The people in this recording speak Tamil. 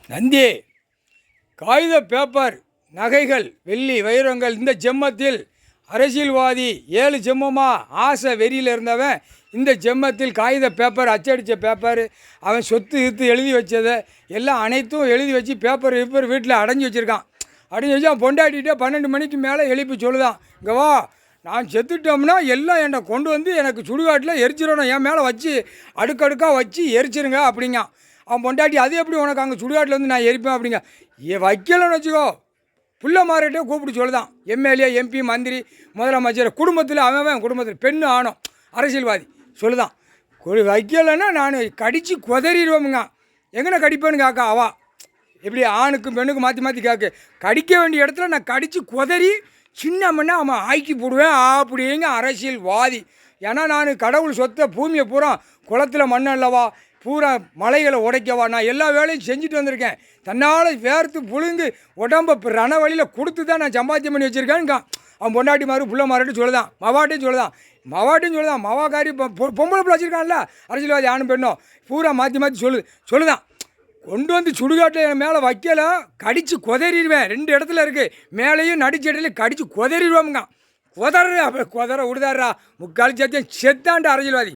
நந்தி, காகித பேப்பர், நகைகள், வெள்ளி வைரங்கள், இந்த ஜென்மத்தில் அரசியல்வாதி 7 ஜென்மமாக ஆசை வெறியில் இருந்தவன் இந்த ஜென்மத்தில் காகித பேப்பர், அச்சடித்த பேப்பர், அவன் சொத்து கித்து எழுதி வச்சதை எல்லாம் அனைத்தும் எழுதி வச்சு பேப்பர் வீட்டில் அடைஞ்சி வச்சுருக்கான். அடைஞ்சி வச்சு அவன் பொண்டாட்டிகிட்டே 12 மணிக்கு மேலே எழுப்பி சொல்லுதான், இங்கே வா, நான் செத்துட்டோம்னா எல்லாம் என்னை கொண்டு வந்து எனக்கு சுடுகாட்டில் எரிச்சிடணும், என் மேலே வச்சு அடுக்கடுக்காக வச்சு எரிச்சிருங்க அப்படிங்க. அவன் பொண்டாட்டி, அது எப்படி உனக்கு அங்கே சுடுகாட்டில் வந்து நான் எரிப்பேன் அப்படிங்க. வைக்கலன்னு வச்சுக்கோ, புள்ள மாறிட்டே கூப்பிட்டு சொல்லுதான், எம்எல்ஏ, எம்பி, மந்திரி, முதலமைச்சர், குடும்பத்தில் அவன் குடும்பத்தில் பெண்ணு ஆணும் அரசியல்வாதி சொல்லுதான், வைக்கலைன்னா நான் கடித்து குதறிடுவோமுங்க. எங்கன கடிப்பேன்னு காக்கா அவா, எப்படி ஆணுக்கும் பெண்ணுக்கும் மாற்றி மாற்றி காக்கு, கடிக்க வேண்டிய இடத்துல நான் கடித்து குதறி சின்ன மண்ணா அவன் ஆக்கி போடுவேன் அப்படிங்க அரசியல்வாதி. ஏன்னா நான் கடவுள் சொத்தை பூமியை பூரா குளத்தில் மண் அல்லவா, பூரா மலைகளை உடைக்கவா, நான் எல்லா வேலையும் செஞ்சுட்டு வந்திருக்கேன். தன்னால் வேர்த்து புழுங்கு உடம்பை ரண வழியில் கொடுத்து தான் நான் சம்பாத்தியம் பண்ணி வச்சுருக்கேன்னு அவன் பொண்டாட்டி மாதிரி புள்ள மாறிட்டு சொல்லுதான், மவாட்டையும் சொல்லுதான், மவாக்காரி பொம்பளை பிள்ளை வச்சுருக்கான்ல அரசியல்வாதி ஆணும் பெண்ணும் பூரா மாற்றி மாற்றி சொல்லுதான், கொண்டு வந்து சுடுகாட்டில் என் மேலே வைக்கல, கடித்து குதறிடுவேன். 2 இடத்துல இருக்குது, மேலேயும் நடிச்சடையிலையும் கடித்து குதறிடுவோமுங்க. குதற விடுதாடுறா, முக்கால் சத்தியம் செத்தாண்ட அரசியல்வாதி.